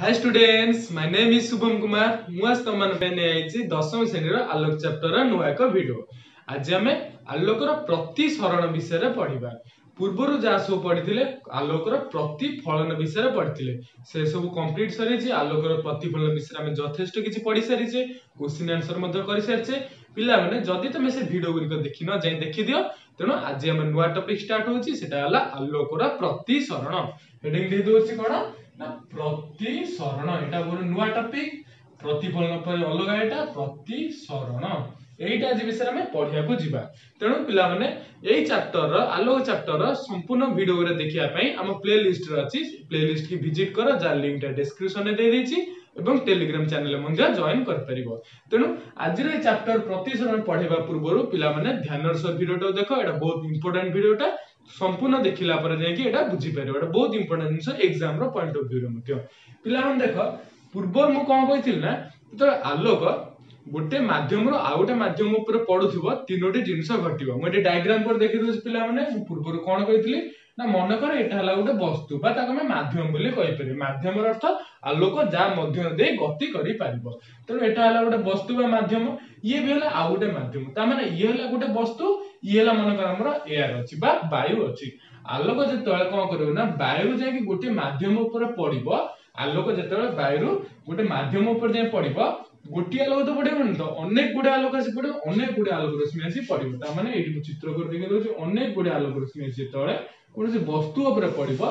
Hi students, my name is Shubham Kumar. मु आज तुम मन पे नै आइछि 10वीं श्रेणी रो आलोक चैप्टर रो नुआ एक वीडियो। आज हमें आलोक रो प्रतिसरण विषय रे पढिबा। पूर्वरु जा सब पढिथिले आलोक रो प्रतिफलन विषय रे पढिथिले, से सब कंप्लीट सरी छि। आलोक रो प्रतिफलन विषय रे हमें यथेष्ट किछि पढि सरी छि, क्वेश्चन आंसर मध्ये करि सरी छि। पिला माने जदी तमे से वीडियो गुरी को देखिनो जाय देखि दियो। तेनो आज हम नुआ टॉपिक स्टार्ट होछि, सेटा हला आलोक रो प्रतिसरण। हेडिंग दे दोछि कोन ना प्रतिसरण। एटा गोरे नुआ टॉपिक, प्रतिफलन पर अलग एटा प्रतिसरण। एटा आज विषय में पढिया को जिबा। तेणु पिला माने एई चैप्टर रो आलोक चैप्टर रो संपूर्ण वीडियो रे देखिया पई हम प्लेलिस्ट रे अछि। प्लेलिस्ट की विजिट करो, जा लिंक टा डिस्क्रिप्शन में दे देछि एवं टेलीग्राम चैनल मध्ये जॉइन कर परिबो। तेणु आज रे चैप्टर प्रतिसरण पढिबा पूर्वरु पिला माने ध्यान सह वीडियो टा देखो। एटा बहुत इंपोर्टेंट वीडियो टा, संपूर्ण देखिला पर जाय कि एटा बुझी परिबो। एटा बहुत इंपोर्टेंट जिंस एग्जाम रो पॉइंट ऑफ व्यू रे मते। पिला मन देखो, पूर्व मु कोन कहिथिल ना, तो आलोक गोटे माध्यम रो आ गोटे माध्यम ऊपर पडुथिबो, तीनोटी जिंस घटिबो। म एटे डायग्राम पर देखि दोस पिला माने। मु पूर्व कोन कहिथिली ना, मन कर एटा हला गोटे वस्तु बा ताको हम माध्यम बोली कहि परिबे। माध्यम रो अर्थ आलोक जा मध्य दे गति करि परिबो। तो एटा हला गोटे वस्तु बा माध्यम, ये भी हला आ गोटे माध्यम। ता माने ये हला गोटे वस्तु, ये हला मन कर हमरो एयर अछि बा वायु अछि। आलोक जेतळे कोन करिवो ना, वायु जाय कि गोटे माध्यम ऊपर पडिबो। आलोक जेतळे वायु गोटे माध्यम ऊपर जाय पडिबो, गोटी आलोक तो पडिबो तो अनेक गुडे आलोक आसी पडिबो, अनेक गुडे आलोक रश्मि आसी पडिबो। ता माने एठी चित्र कर देखि दोछि, अनेक गुडे आलोक रश्मि आसी जेतळे कोनसे वस्तु ऊपर पडिबो,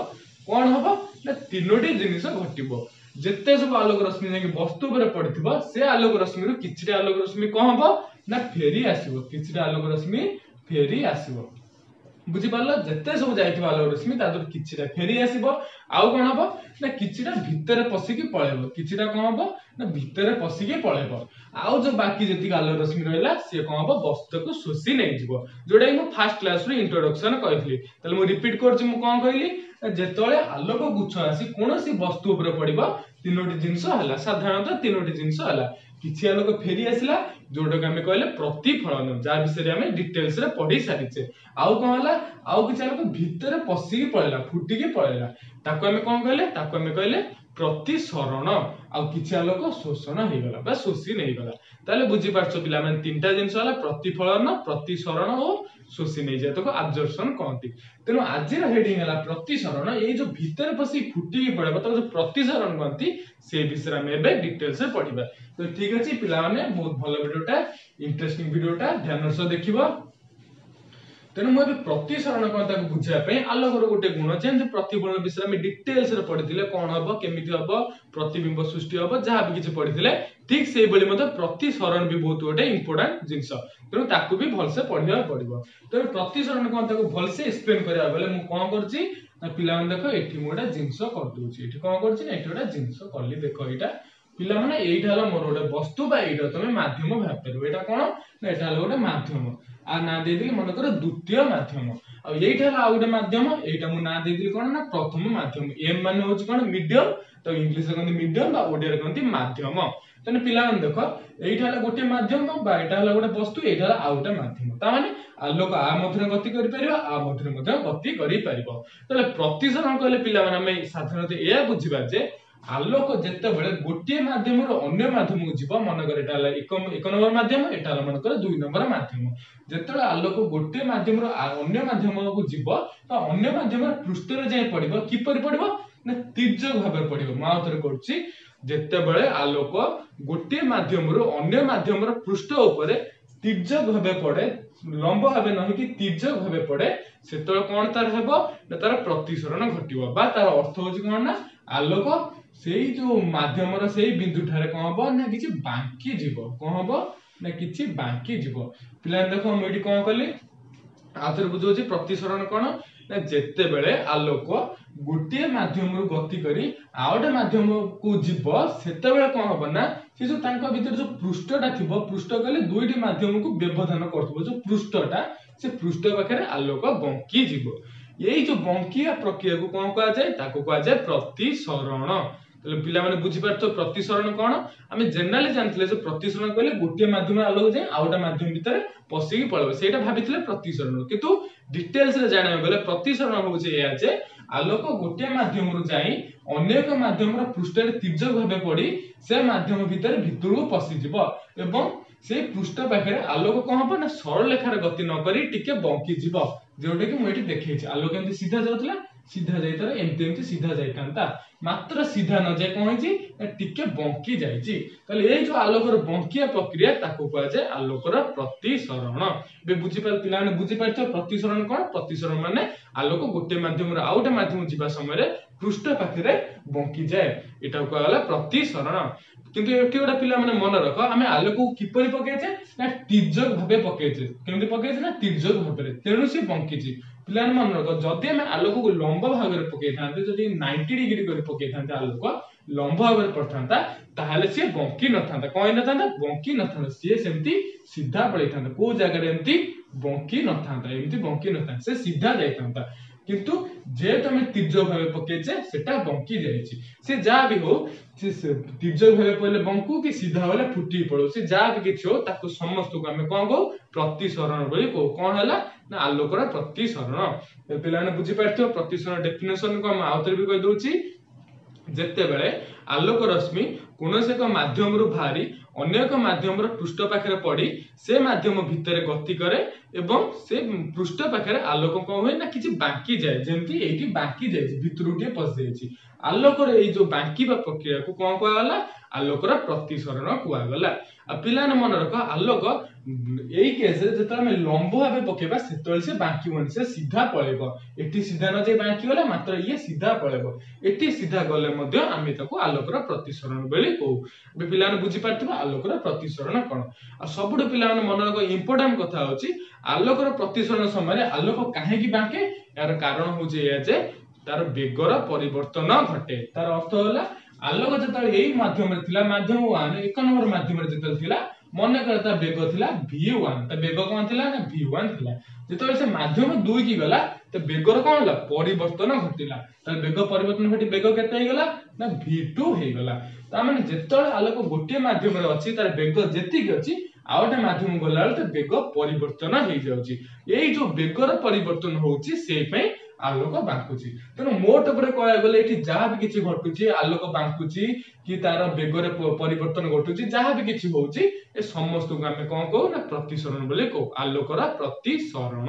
कोन हबो ना तीनोटी जिनिस घटिबो। जेते सब आलोक रश्मि जाय कि वस्तु ऊपर पडिथिबो, से आलोक रश्मि रु किछटा आलोक रश्मि कोन हबो ना फेरी आसीबो। किछटा आलोक रश्मि फेरी आसीबो। बुझी पारलो, जत्ते सब जाइथिबा आलोक रश्मि तादर किछटा फेरी आसीबो। आउ कोन हबो ना किछटा भितरे पसिकी पळेबो। किछटा कोन हबो ना भितरे पसिकी पळेबो। आउ जो बाकी जति आलोक रश्मि रहला, से कोन हबो वस्तु को शोषी नै जिवो। जोडा मु फर्स्ट क्लास रो इंट्रोडक्शन कहथली। तले मु रिपीट करछि, मु कोन कहली, जेतळे आलोक गुच्छ आसी कोनोसी वस्तु ऊपर पडिबो, तीनोटी जिंस हला। साधारणतः तीनोटी जिंस हला। किछि आलोक फेरी आसिला, जोडा के हमें कहले प्रतिफलन, जा विषय हमें डिटेल्स रे पढी सारिछे। आउ कोन हला, आउ किछि आलोक भितरे पसिकी पळेला, फुटिकी पळेला, ताको हमें कोन कहले, ताको हमें कहले प्रतिसरण। आउ किछि आलोक शोषण हे गला बा शोषी नै गला। ताले बुझी पाछो पिला माने तीनटा जिंस हला प्रतिफलन, प्रतिसरण और शोषी नै जाय, ताको अब्जॉर्प्शन कहंती। तेनो आज रो हेडिंग हला प्रतिसरण। ए जो भितरे पसी फुटिकी पळेबो, ताको जो प्रतिसरण कहंती, से विषय हमें एबे डिटेल्स रे पढिबा। तो ठीक अछि पिला माने, बहुत भलो वीडियोटा, इंटरेस्टिंग वीडियोटा ध्यान सह देखिबो। तेनु मु प्रतिसरण कोन ताको बुझिया पे आलोक रो गोटे गुण, जेंति प्रतिफलन विषय में डिटेल्स रे पढिथिले, कोन हबो, केमिति हबो, प्रतिबिंब सृष्टि हबो, जहा भी किछि पढिथिले, ठीक सेही बली मते प्रतिसरण भी बहुत गोटे इंपोर्टेंट जिंस। तेनु ताकू भी भल से पढिया पडिबो। तेनु प्रतिसरण कोन ताको भल से एक्सप्लेन करिया बेले मु कोन करछि ना, पिला मन देखो, एठी मोडा जिंस कर दोछि। एठी कोन करछि ना, एठी ओडा जिंस करली। देखो एटा पिला माने, एइठा हला मोर गोटे वस्तु बा एइठा तमे माध्यम भाब परिबो। एटा कोन ना, एटा हला गोटे माध्यम। आ ना दे दिली मन कर द्वितीय माध्यम। आ एइठा हला आ गोटे माध्यम, एइठा मु ना दे दिली कोन ना प्रथम माध्यम। एम माने होछि कोन मीडियम, तो इंग्लिश रे कहंती मीडियम बा ओडिया रे कहंती माध्यम। तने पिला मन देखो, एइठा हला गोटे माध्यम बा एटा हला गोटे वस्तु, एइठा हला आ गोटे माध्यम। ता माने आलोक आ मध्य गति करि परिबा, आ मध्य गति करि परिबो। तले प्रतिसरण कहले पिला माने हम साधारणतः एया बुझिबा जे आलोक जेते बेले गोटे माध्यम रो अन्य माध्यम को जीव, मन कर एटा हला एक नंबर माध्यम, एटा हला मन कर 2 नंबर माध्यम। जेते आलोक गोटे माध्यम रो अन्य माध्यम को जीव, तो अन्य माध्यम रो पृष्ठ रे जाय पडिबो। कि परि पडिबो ना, तिर्यक भाबे पडिबो। मा उतर करछि, जेते बेले आलोक गोटे माध्यम रो अन्य माध्यम रो पृष्ठ ऊपर तिर्यक भाबे पडे, लंब भाबे नहि कि तिर्यक भाबे पडे, सेतळ कोन तार हेबो ना, तार प्रतिसरण घटिबो। बा तार अर्थ होछि कोन ना, आलोक सेही जो माध्यम रो सेही बिंदु ठारे कोन हबो ना, किछि बांकी जीवो। कोन हबो ना, किछि बांकी जीवो। पिला देखो, हम एठी कोन कली, आथर बुझौछि प्रतिसरण कोन ना, जेते बेले आलोक गोटे माध्यम रो गति करी आउटे माध्यम को जीव, सेते बेले कोन हबो ना, से जो तांको भीतर जो पृष्ठटा थिबो, पृष्ठ कहले दुईटी माध्यम को व्यवधान करथबो। जो पृष्ठटा, से पृष्ठ पाखरे आलोक बंकी जीवो। यही जो बंकिया प्रक्रिया को कोन कहा जाय, ताको कहा जाय प्रतिसरण। तले पिला माने बुझी पारतो प्रतिसरण कोन आमे जनरली जानथिले जे प्रतिसरण कहले गोटे माध्यम आलोक जाय आउटा माध्यम भीतर पसिकी पळबो सेटा भाबिथिले प्रतिसरण किंतु डिटेल्स रे जाने गले प्रतिसरण होउचे या जे आलोक गोटे माध्यम रु जाई अनेक माध्यम रो पृष्ठ रे तिर्यक भाबे पड़ी से माध्यम भीतर भितरु पसि जिवो एवं से पृष्ठ पाखरे आलोक कोन हबो ना सरल रेखा रे गति न करी टिके बंकी जिवो जोटे कि मु एठी देखैछि आलोक एंती सीधा जाउतला सीधा जाइतर एंती सीधा जाइतांता मात्र सीधा न जाय कोन छि टिके बंकी जाइछि तले ए जो आलोकर बंकिया प्रक्रिया ताको कहै छै आलोकर प्रतिसरण बे बुझी पाल पिला ने बुझी पाइछ प्रतिसरण कोन प्रतिसरण माने आलोक गोटे माध्यम रे आउटा माध्यम जिबा समय रे पृष्ठ पाखरे बंकी जाय एटा कहला प्रतिसरण किंतु एठी गोटा पिला माने मन रख आमे आलोक को किपरि पकेछे ना तिर्यक भाबे पकेछे केमति पकेछे ना तिर्यक भाबे तेनु से बंकी छि पिला ने मन रख जदि आमे आलोक को लंब भाग रे पके थांते जदि 90 डिग्री कर पके थांते आलोक लंब भाग रे पड़थांता ताहाले से बंकी न थांता कोइ न थांता बंकी न थांता से सेमति सीधा पड़ै थांता को जगह रे एमति बंकी न थांता एमति बंकी न थांता से सीधा जाय थांता किंतु जे तमे तिर्यक भाबे पकेछे सेटा बंकी जायछि से जा भी हो से तिर्यक भाबे पहिले बंकू कि सीधा वाला फुटी पड़ो से जा भी किछ हो ताको समस्त को हमें कोन को प्रतिसरण बोली को कोन हला ना आलोकर प्रतिसरण पिला ने बुझी पारथो प्रतिसरण डेफिनेशन को हम आउतर भी कहि दोछि जेते बेले आलोक रश्मि कोनोसे एक माध्यम रु भारी अन्य एक माध्यम रो पृष्ठ पाखरे पड़ी से माध्यम भितरे गति करे एवं से पृष्ठ पाखरे आलोक को होय ना किछि बाकी जाय जेंति एठी बाकी जाय भितरुटिए पस जायछि आलोकर ए जो बाकीबा प्रक्रिया को कोन कहला गला आलोकर प्रतिसरण कुआ गला आ पिला ने मन रख आलोक एई केस रे जत हम लंब भाबे पकेबा सेतल से बाकी मन से सीधा पळेबो एठी सीधा न जे बाकी होला मात्र ये सीधा पळेबो एठी सीधा गले मध्ये आमे ताको आलोकर प्रतिसरण बेली को बे पिला ने बुझी पारथिबा आलोकर प्रतिसरण कोन आ सबुड पिला ने मन रख इंपोर्टेंट कथा होची आलोकर प्रतिसरण समय आलोक काहे की बाके यार कारण हो जे जे तार बेगर परिवर्तन घटे तार अर्थ होला आलोक जत एई माध्यम रे थिला माध्यम 1 एक नंबर माध्यम रे जत थिला मने करता बेग थिला v1 त बेग कोन थिला ना v1 थिला जत से माध्यम 2 की गला त बेगर कोन होला परिवर्तन घटिला त बेग परिवर्तन घटी बेग केते हे गला ना v2 हे गला त माने जत आलोक गोटे माध्यम रे अछि तार बेग जेति की अछि आउटे माध्यम गला त बेग परिवर्तन हे जाउची एई जो बेगर परिवर्तन होउची से पे आलोक बांकुची तेनो मोट ऊपर कहया गले एठी जहा भी किछि घटुची आलोक बांकुची कि तार बेगरे परिवर्तन घटुची जहा भी किछि होउची ए समस्त को हमें कोन को ना प्रतिसरण बोले को आलोकर प्रतिसरण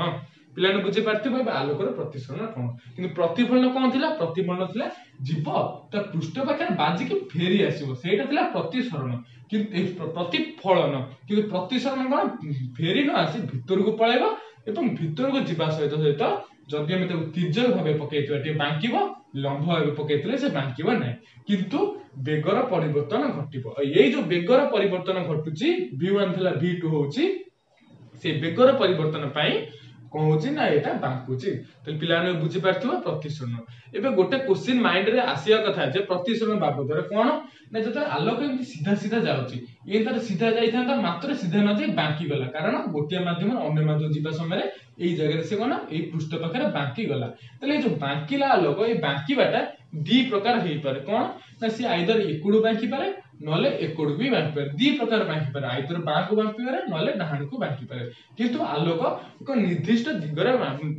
पिला ने बुझी पारथिबो आलोकर प्रतिसरण कोन किंतु प्रतिफलन कोन थिला प्रतिफलन थिला जीव त पृष्ठ पाखर बाजी के फेरी आसीबो सेटा थिला प्रतिसरण किंतु प्रतिफलन किंतु प्रतिसरण कोन फेरी न आसी भितर को पळेबो एवं भितर को जीवा सहित सहित जदि हम तिर्यक भाबे पकेइतबा टे बांकीबो लंब भाबे पकेइतले से बांकीबो नै किंतु बेगर परिवर्तन घटिबो एई जो बेगर परिवर्तन घटुची v1 थिला v2 होची से बेगर परिवर्तन पई कहूची ना एटा बांकुची त पिलाने बुझी पारथिबो प्रतिसरण एबे गोटे क्वेश्चन माइंड रे आसिया कथा जे प्रतिसरण बाबद रे कोन ना जत आलोक एमति सीधा सीधा जाउची ए तार सीधा जाइथांता मात्र सीधा न जाई बांकी गला कारण गोटे माध्यम अन्य माध्यम जिबा समय रे एई जगह रे से कोन एई पृष्ठ पाखरे बांकी गला तले जो बांकीला आलोक ए बांकी बाटा दी प्रकार हेई पारे कोन ना से आइदर एकुडु बांकी पारे नले एकोड भी बांकी पारे दी प्रकार बांकी पारे आइदर बांकु बांकी पारे नले डाहाण को बांकी पारे किंतु आलोक एक निर्दिष्ट दिगरे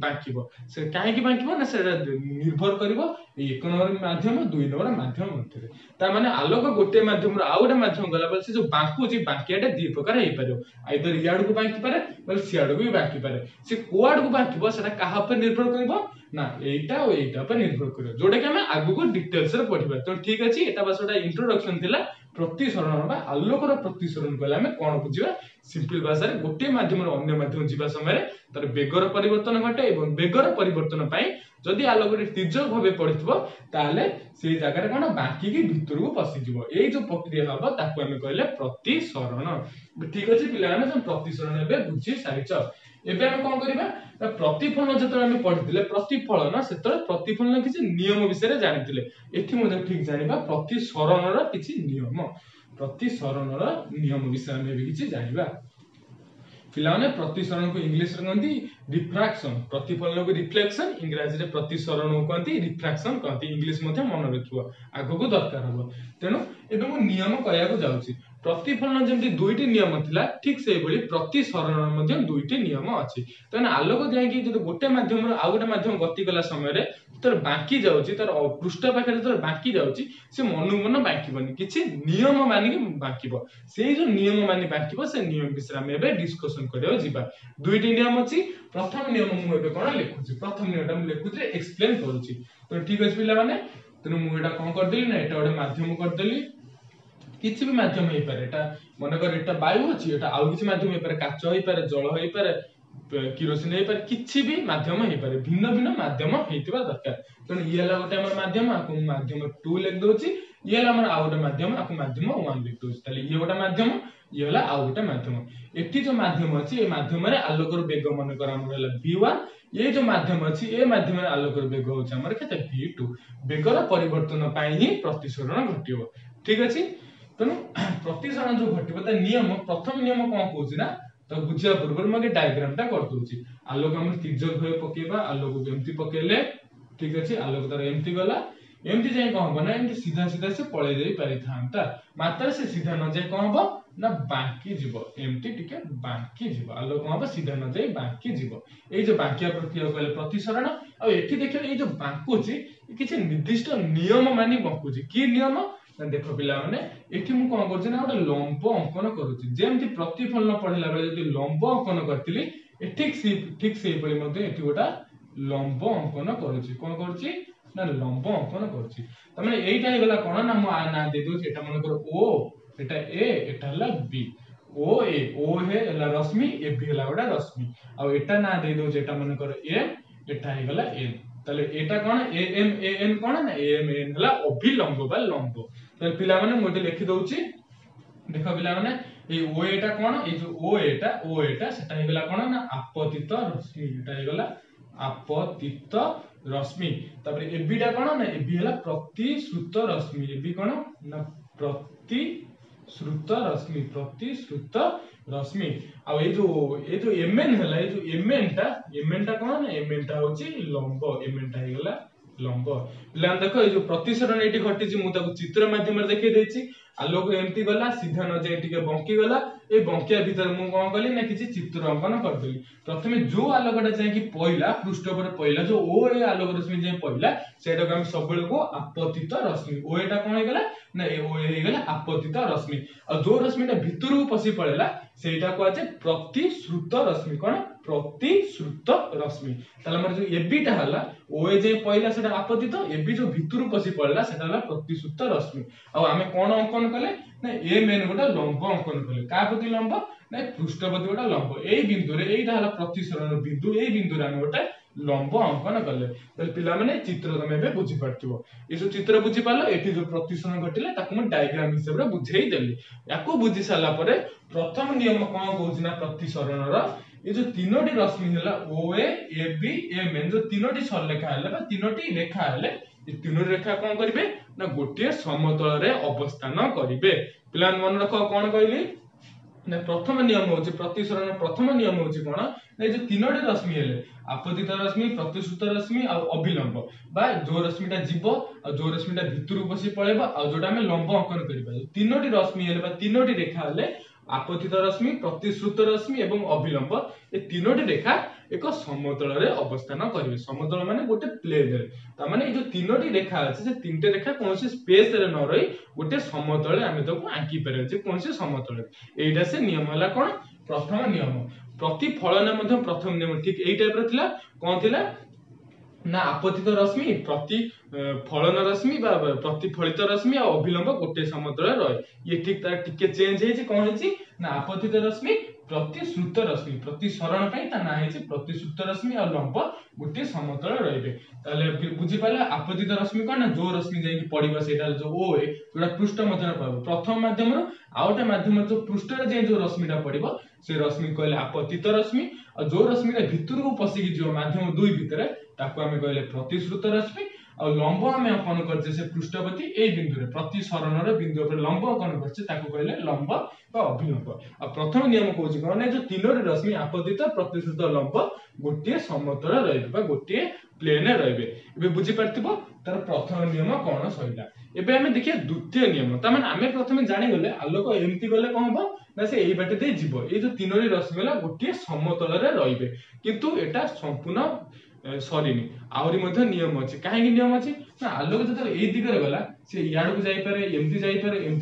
बांकीबो से काहे की बांकीबो ना से निर्भर करबो एक नंबर माध्यम दुई नंबर माध्यम मध्ये ता माने आलोक गोटे माध्यम रो आउडे माध्यम गला बल से जो बांकु जी बांकीयाटे दी प्रकार हेई पारो आइदर याड को बांकी पारे बल सियाड को भी बांकी पारे से कोआड को बांकीबो सेटा काहा पर निर्भर करबो ना एटा पर निर्भर करियो जोडे के हम आगु को डिटेल्स रे पढिबा तो ठीक अछि एटा बस ओटा इंट्रोडक्शन थिला प्रतिसरण बा आलोकर प्रतिसरण कहले हम कोन बुझिबा सिंपल भाषा रे गोटे माध्यम रो अन्य माध्यम जिबा समय रे तर बेगर परिवर्तन घटे एवं बेगर परिवर्तन पई जदि आलोक रे तिर्यक भाबे पडिथबो ताले सेई जागा रे कोन बाकी की भितर को पसि जिवो एई जो प्रक्रिया हबो ताको हम कहले प्रतिसरण ठीक अछि पिला हम प्रतिसरण एबे बुझि सारिच एबे हम कोन करिबा प्रतिफलन जत हम पढिथिले प्रतिफलन सेतरे प्रतिफलन किछि नियम विषय जानिथिले एठी मते ठीक जानिबा प्रतिसरण किछि नियम प्रतिसरण नियम विषय में भी किछि जानिबा पिलाने प्रतिसरण को इंग्लिश रे कहती रिफ्रैक्शन, प्रतिफलन को रिफ्लेक्शन, इंग्रजी रे प्रतिसरण को कहती रिफ्रैक्शन कहती। इंग्लिश मध्य मन रखिबो आगो को दरकार हबो। तेनु एबे मु नियम कहया को जाउची। प्रतिफलन जेमति दुईटी नियम थिला ठीक से भली प्रतिसरण मध्य दुईटी नियम अछि। तने आलोक जाय कि जदि गोटे माध्यम रो आ गोटे माध्यम गति कला समय रे तर बाकी जाउची, तर पृष्ठ पाखरे तर बाकी जाउची, से मनु मन बाकीबनी, किछि नियम मानि के बाकीबो। सेई जो नियम मानि बाकीबो से नियम विषय हम एबे डिस्कशन करियो जिबा। दुईटी नियम अछि। प्रथम नियम मु एबे कोन लिखुची, प्रथम नियमटा मु लिखुची एक्सप्लेन करूची। तो ठीक अछि पिला माने, तने मु एटा कोन कर देली ना, एटा गोटे माध्यम कर देली, किसी भी माध्यम हो पारे। एटा मन कर एटा वायु अछि, एटा आउ किछि माध्यम हो पारे, काच हो पारे, जल हो पारे, किरोसिन हो पारे, किछि भी माध्यम हो पारे, भिन्न भिन्न माध्यम हेतिबा दरकार। तने ये हला गोटे हमर माध्यम, आकु माध्यम 2 लिख दोछि। ये हला हमर आउ गोटे माध्यम, आकु माध्यम 1 लिख दोछि। ताले ये गोटे माध्यम, ये हला आउ गोटे माध्यम। एठी जो माध्यम अछि ए माध्यम रे आलोकर वेग मन कर हमर हला v1, ये जो माध्यम अछि ए माध्यम रे आलोकर वेग होछ हमर केते v2। वेगर परिवर्तन पाई ही प्रतिसरण घटिबो। ठीक अछि। तेणु प्रतिसरण जो घटिबो त नियम, प्रथम नियम कोन कहूची ना, तो बुझिया पूर्व मगे डायग्राम टा कर दोची। आलोक हम तिर्यक भाবে पकेबा, आलोक को एम्ति पकेले, ठीक अछि, आलोक तार एम्ति गला, एम्ति जाय कोन हबो ना, एम्ति सीधा सीधा से पळे जाई पारि थांता, मात्र से सीधा न जाय कोन हबो ना बांकी जीवो, एम्ति टिके बांकी जीवो। आलोक कोन हबो सीधा न जाय बांकी जीवो। ए जो बांकिया प्रक्रिया कहले प्रतिसरण। आ एठी देखियो ए जो बांकुची किछि निर्दिष्ट नियम मानि बांकुची। की नियम देखो पिला माने, एठी मु कोन करछि ना गोटे लंब अंकन करूछि। जेमति प्रतिफलन पढिला बेले जदि लंब अंकन करथिली, ठीक से परि मध्ये एठी गोटा लंब अंकन करूछि। कोन करछि ना लंब अंकन करूछि। त माने एइटा हे गला कोन ना, मु आ ना दे दोछि। एटा मन कर ओ, एटा ए, एटा हला बी। ओ ए, ओ हे हला रश्मि, ए बी हला गोटा रश्मि। आ एटा ना दे दोछि, एटा मन कर एम, एटा हे गला एन। ताले एटा कोन ए एम ए एन कोन ना, ए एम एन हला अभिलंब बा लंब। ताले पिला माने मोटे लिखि दोछि। देखो पिला माने ए ओ एटा कोन, ए जो ओ एटा सेटा हे गला कोन ना आपतित रश्मि। एटा हे गला आपतित रश्मि। तापर ए बी टा कोन ना, ए बी हला प्रतिश्रुत रश्मि। ए बी कोन ना प्रतिश्रुत रश्मि, प्रतिश्रुत रश्मि। आ ए जो एमएन हला, ए जो एमएन टा कोन ना, एमएन टा होची लंब, एमएन टा हे गला लंब। पिला देखो ए जो प्रतिसरण एठी घटी छि, मु ताको चित्र माध्यम रे देखै दैछि। आलोक एम्ति गला, सीधा न जाय टिके बंकी गला। ए बंकिया भीतर मु कोन कली ना, किछि चित्र अंकन कर देली। प्रथमे जो आलोकटा जाय कि पहिला पृष्ठ पर पहिला, जो ओ ए आलोक रश्मि जाय पहिला, सेटा को हम सबले को आपतित रश्मि। ओ एटा कोन हे गला ना, ए ओ हे गला आपतित रश्मि। आ जो रश्मिटा भीतर को पसी पड़ेला, सेटा को आछे प्रतिश्रुत रश्मि। कोन प्रतिश्रुत रश्मि। ताले हमर जो एबीटा हला, ओ ए जे पहिला सेटा आपतित, एबी जो भीतर पसी पड़ला सेटा हला प्रतिश्रुत रश्मि। आ आमे कोन अंकन कले ना, ए मेन गोटा लंब अंकन कले। का प्रति लंब ना, पृष्ठप्रति गोटा लंब। एई बिंदु रे एइटा हला प्रतिसरण बिंदु, एई बिंदु रे आमे गोटा लंब अंकन कले। ताले पिला माने चित्र तमे बे बुझी पारथिबो। ए जो चित्र बुझी पालो, एठी जो प्रतिसरण घटिले ताकू म डायग्राम हिसाब रे बुझेई देली। याको बुझी साला परे प्रथम नियम कोन कहूछि ना, प्रतिसरण रो ये जो तीनोटी रश्मि हला ओ ए, ए बी, एम एन, जो तीनोटी सरलेखा हले बा तीनोटी रेखा हले, ये तीनोटी रेखा कोन करिवे ना, गोटे समतल रे अवस्थान करिवे। पिला मन रखो कोन कहली ना, प्रथम नियम होछि प्रतिसरण। प्रथम नियम होछि कोन ना, जो तीनोटी रश्मि हले, आपतित रश्मि, प्रतिश्रुत रश्मि आ अभिलंब, बा जो रश्मिटा जीव आ जो रश्मिटा भितरु बसी पळेबा आ जोटा हम लंब अंकन करिबा। तीनोटी रश्मि हले बा तीनोटी रेखा हले, आपतित रश्मि, प्रतिश्रुत रश्मि एवं अभिलंब, ए तीनोटी रेखा एक समतल रे अवस्थान करिवे। समतल माने गोटे प्लेन रे। ता माने ए जो तीनोटी रेखा अछि, से तीनटे रेखा कोनोसी स्पेस रे न रही गोटे समतल रे आमे ताको आंकी पारे जे कोनोसी समतल रे। एइटा से नियम हला कोन, प्रथम नियम। प्रतिफलन मध्ये प्रथम नियम ठीक एइ टाइप रे थिला। कोन थिला ना, आपतित रश्मि, फलन रश्मि बा प्रतिफलित रश्मि आ अभिलंब गोटे समतल रहे। ये ठीक तार टिके चेंज हेछि। कोन हेछि ना, आपतित रश्मि, प्रतिश्रुत रश्मि, प्रतिसरण पई ता ना हेछि प्रतिश्रुत रश्मि आ लंब गोटे समतल रहइबे। ताले बुझी पाला, आपतित रश्मि कोन ना, जो रश्मि जाई कि पडिबा सेटा जो ओ ए, जोटा पृष्ठ मध्य पाबो प्रथम माध्यम रो, आउटा माध्यम जो पृष्ठ रे जे जो रश्मिटा पडिबो से रश्मि कहले आपतित रश्मि। आ जो रश्मिटा भितर को पसी कि जो माध्यम दुई भितरे ताको हमें कहले प्रतिश्रुत रश्मि। आ लंब आमे कोन करछे से पृष्ठवती ए बिंदु रे प्रति सरण रे बिंदु पर लंब कोन करछे ताको कहले लंब बा अभिलंब। आ प्रथम नियम कहूची कोन जो तीनोटी रश्मि आपतित प्रतिश्रुत लंब गोटे समतल रहबे बा गोटे प्लेन रहबे। एबे बुझी परथिबो तार प्रथम नियम कोन सहिला। एबे हमें देखिए द्वितीय नियम त माने हमें प्रथमे जानि गले आलोक एमती गले कोन हबो ना से एई बाटे दे जीवो ए जो तीनोटी रश्मि गला गोटे समतल रे रहबे किंतु एटा संपूर्ण सरीनी आउरी मध्ये नियम अछि। काहे कि नियम अछि ना आलोक जत एई दिगरे गला से याड को जाई पारे एमती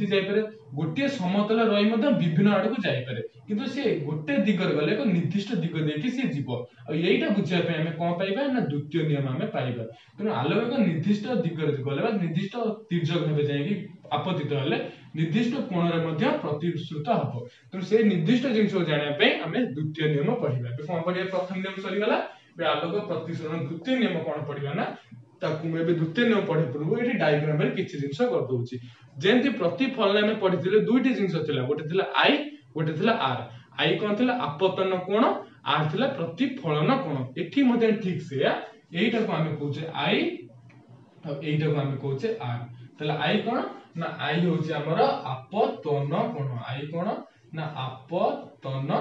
जाई पारे गोटे समतल रही मध्ये विभिन्न आड को जाई पारे किंतु से गोटे दिगरे गले एक निर्दिष्ट दिग देखि से जीव आ एईटा बुझिया पे हमें कोन पाइबा ना द्वितीय नियम हमें पाइबा। तनो आलोक एक निर्दिष्ट दिगरे गले बा निर्दिष्ट तिर्यक भाबे जाई कि आपतित हले निर्दिष्ट कोण रे मध्ये प्रतिश्रुत हबो। तनो से निर्दिष्ट जिंस जानिया पे हमें द्वितीय नियम पढिबा। तो कोन पढिबा प्रथम नियम सरी गला बे आलोक प्रतिसरण द्वितीय नियम कोन पढिबा ना ताकू में भी द्वितीय नियम पढे पूर्व एठी डायग्राम रे किछि जिंस कर दोउची जेंति प्रतिफलन में पढिथिले दुईटी जिंस थिला गोटे थिला आई गोटे थिला आर। आई कोन थिला आपतन कोण आर थिला प्रतिफलन कोण एठी मध्ये ठीक से एईटा को हमें कहूचे आई और एईटा को हमें कहूचे आर। तले आई कोण ना आई होची हमर आपतन कोण आई कोण ना आपतन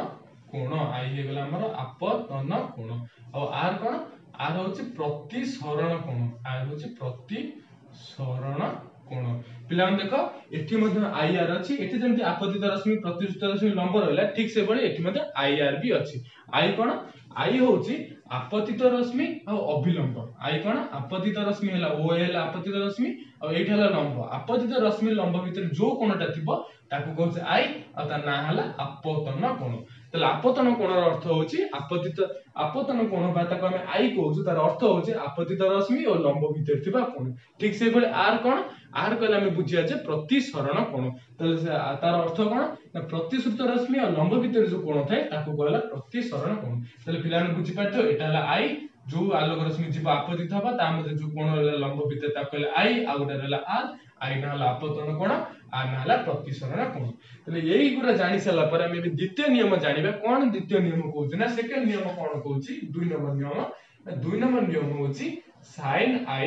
कोण आई हे गला हमर आपतन कोण और आर कोण आर होची प्रतिसरण कोण आर होची प्रतिसरण कोण। पिलान देखो एठी मध्ये आई आर अछि एठी जेंति आपतित रश्मि प्रतिश्रुत रश्मि लंब रहला ठीक से बळे एठी मध्ये आई आर भी अछि। आई कोण आई होची आपतित रश्मि और अभिलंब आई कोण आपतित रश्मि हला ओ हला आपतित रश्मि और एठी हला लंब आपतित रश्मि लंब भीतर जो कोणटा थिबो ताकू कहूचे आई और ता ना हला आपतन कोण। तले आपतन कोणर अर्थ होची आपतन कोण बा ताको हमें आई कहूछु तार अर्थ होची आपतित रश्मि और लंब भीतर थिबा कोण। ठीक से बळे आर कोण आर कहले हमें बुझिया जे प्रतिसरण कोण तले तार अर्थ कोण ना प्रतिश्रुत रश्मि और लंब भीतर जो कोण थाए ताको कहला प्रतिसरण कोण। तले पिलाने बुझि पाथो एटा हला आई जो आलोक रश्मि जीव आपतित हबा ता मध्ये जो कोण लंब भीतर ताको कहले आई आ गोटा हला आर आई ना हला आपतन कोण आर ना हला प्रतिसरण कोण। तले एई गुरा जानि सला पर हमें भी द्वितीय नियम जानिबा कोन द्वितीय नियम कहूची ना सेकंड नियम कोन कहूची दुई नंबर नियम दुई नंबर नियम होची sin i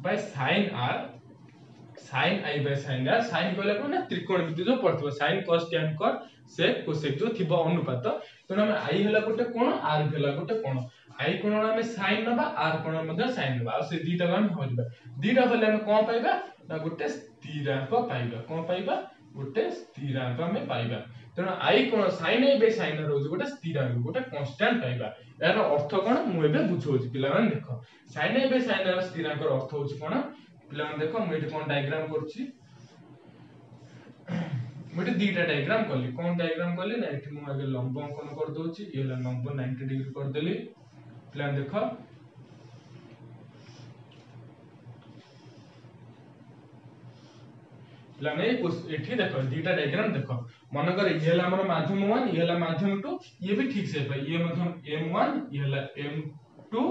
by sin r sin i by sin r sin कहले को ना त्रिकोणमिति जो पड़थबो sin cos tan cot sec cosec जो थिबो अनुपात तो हम i हला गोटे कोण r हला गोटे कोण i कोण हम sin नबा r कोण मध्ये sin नबा आ से दीटा हम होइबा दीटा होले हम कोन पाइबा ना गोटे स्थिरांक पाइबा कोन पाइबा गोटे स्थिरांक हम पाइबा। तेणु आई कोण sin a by sin r होज गोटे स्थिरांक गोटे कांस्टेंट पाइबा। यार अर्थ कोन मु एबे बुझौछि पिला माने देखो sin a by sin r स्थिरांक अर्थ होछि कोन पिला माने देखो मु एठी कोन डायग्राम करछि मु एठी दीटा डायग्राम करली कोन डायग्राम करली ना एठी मु आगे लंब अंकन कर दोछि ये ला लंब 90 डिग्री कर देली पिला देखो लाने एठी देखो दीटा डायग्राम देखो मन कर ये हला हमर माध्यम 1 ये हला माध्यम 2 ये भी ठीक से भाई ये माध्यम m1 ये हला m2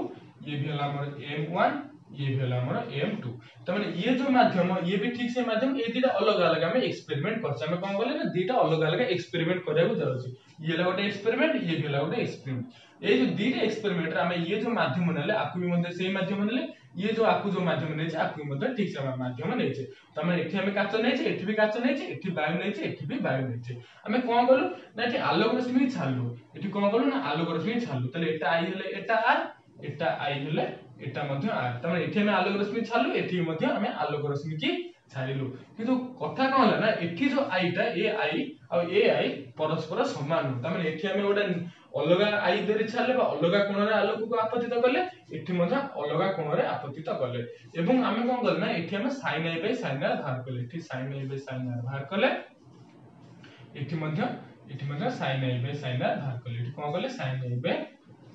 ये भी हला हमर m1 ये भी हला हमर m2 त माने ये जो माध्यम ये भी ठीक से माध्यम ए दीटा अलग अलग हम एक्सपेरिमेंट करछ हम कोन बोले ना दीटा अलग अलग एक्सपेरिमेंट करया को जाउछी ये हला गोटे एक्सपेरिमेंट ये भी हला गोटे एक्सपेरिमेंट ए जो दीटा एक्सपेरिमेंट हम ये जो माध्यम नेले आकु भी मध्ये सेही माध्यम नेले ये जो आकु जो माध्यम नेचे आकु मध्ये ठीक से माध्यम नेचे त माने एठी हम काच नेचे एठी भी काच नेचे एठी वायु नेचे एठी भी वायु नेचे हम कोन करलु ना एठी आलोक रश्मि छालु एठी कोन करलु ना आलोक रश्मि छालु तले एटा आई हेले एटा आर एटा आई हेले एटा मध्ये आर त माने एठी हम आलोक रश्मि छालु एठी मध्ये हम आलोक रश्मि की छालिलु किंतु कथा कोन होला ना एठी जो आईटा ए आई और ए आई परस्पर समान त माने एठी हम गोटे अलगा आई देरी छाले बा अलगा कोण रे आलोक को आपतित करले एठी मध्ये अलगा कोण रे आपतित करले एवं हम कोन करना एठी हम sin a by sin r बाहर करले एठी sin a by sin r बाहर करले एठी मध्ये sin a by sin r बाहर करले एठी कोन करले sin a by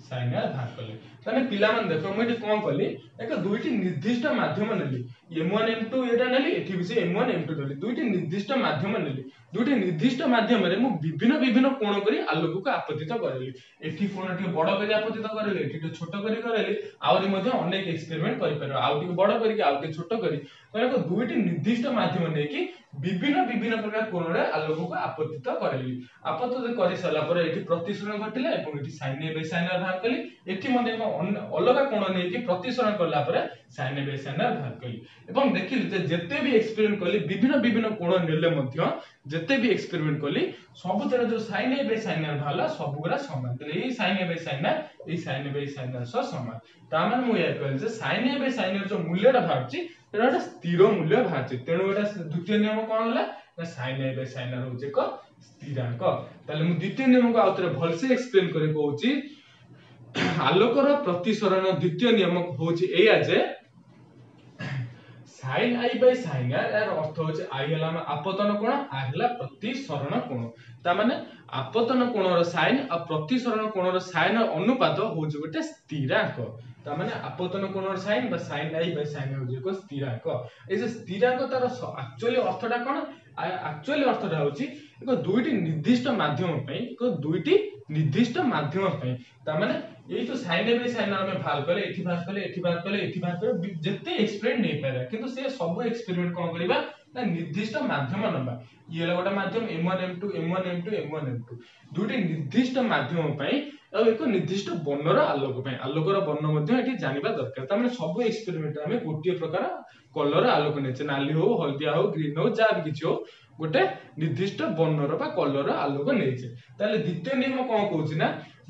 sin r बाहर करले तने पिला मन देखो म एठी कोन करली एक दुईटी निर्दिष्ट माध्यम नेली m1 m2 एटा नेली एठी भी से m1 m2 नेली दुईटी निर्दिष्ट माध्यम नेली दुईटी निर्दिष्ट माध्यम रे मु विभिन्न विभिन्न कोण करी आलोक को आपतित करली एठी कोण टी बड़ करी आपतित करली एठी टी छोट करी करली आउरी मध्ये अनेक एक्सपेरिमेंट करि परबा आउटी बड़ करी आउटी छोट करी तो दुईटी निर्दिष्ट माध्यम ने कि विभिन्न विभिन्न प्रकार कोण रे आलोक को आपतित करली आपतित करि सला पर एठी प्रतिसरण घटिला एवं एठी साइन बेसाइनर बाहर कली एठी मध्ये अलग कोण ने कि प्रतिसरण करला पर साइन बेसाइनर बाहर कली एवं देखिली जे जते भी एक्सपेरिमेंट कली विभिन्न विभिन्न कोण नेले मध्ये जते भी एक्सपेरिमेंट कली सब तरह जो साइन बेसाइनर भाला सब गुरा समान तले ए साइन बेसाइनर सह समान ता माने मु या कहल जे साइन बेसाइनर जो मूल्यटा बाहरची एटा स्थिर मूल्य बाहरची तेनु एटा द्वितीय नियम कोन होला ना साइन बेसाइनर होजे एक स्थिरांक तले मु द्वितीय नियम को आउतरे भलसे एक्सप्लेन करि कहूची आलोकर प्रतिसरण द्वितीय नियम होची एया जे sin i by sin r यार अर्थ होचे i हला आपतन कोण r हला प्रतिसरण कोण ता माने आपतन कोणर sin आ प्रतिसरण कोणर sin अनुपात होचे गोटे स्थिरांक ता माने आपतन कोणर sin बा sin i by sin होचे को स्थिरांक ए जे स्थिरांक तार एक्चुअली अर्थटा कोन एक्चुअली अर्थटा होची एक दुईटी निर्दिष्ट माध्यम पई एक दुईटी निर्दिष्ट माध्यम पई ता माने ये तो साइन बाय साइन में भाग करे एठी भाग करे एठी भाग करे एठी भाग करे जत्ते एक्सपेरिमेंट नै पारे किंतु से सब एक्सपेरिमेंट कोन करबा ना निर्दिष्ट माध्यम नबा ये गोटा माध्यम m1 m2 m1 m2 m1 m2 दुटी निर्दिष्ट माध्यम पई आ एक निर्दिष्ट वर्णर आलोक पई आलोकर वर्ण मध्ये एठी जानिबा दरकार त माने सब एक्सपेरिमेंट में गोटिए प्रकार कलर आलोक नेचे नाली हो हल्दिया हो ग्रीन हो जा भी किछ हो गोटे निर्दिष्ट वर्णर बा कलर आलोक नेचे ताले द्वितीय नियम कोन कहूची ना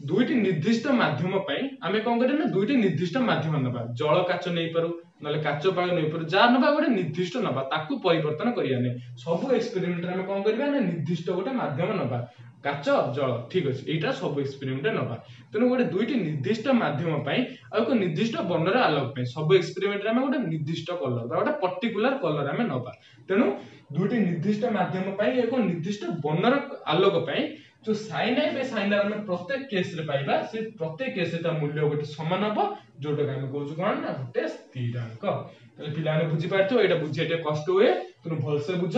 दुईटी निर्दिष्ट माध्यम पई आमे कोन करे ना दुईटी निर्दिष्ट माध्यम नबा जल काच नै पारू नले काच पाग नै पारू जा नबा गोटे निर्दिष्ट नबा ताकू परिवर्तन करिया नै सब एक्सपेरिमेंट रे आमे कोन करबा ना निर्दिष्ट गोटे माध्यम नबा काच जल ठीक अछि एटा सब एक्सपेरिमेंट रे नबा तनो गोटे दुईटी निर्दिष्ट माध्यम पई आ एक निर्दिष्ट वर्णर आलोक पई सब एक्सपेरिमेंट रे आमे गोटे निर्दिष्ट कलर बा गोटे पर्टिकुलर कलर आमे नबा तनो दुईटी निर्दिष्ट माध्यम पई एक निर्दिष्ट वर्णर आलोक पई जो sine I by sine R में प्रत्येक केस रे पाइबा से प्रत्येक केस रे ता मूल्य गोटे समान हबो जोटा के हम कहू कोन ना गोटे स्थिरांक तले पिलाने बुझी पारथो एटा बुझी एटा कष्ट होए तनु भलसे बुझ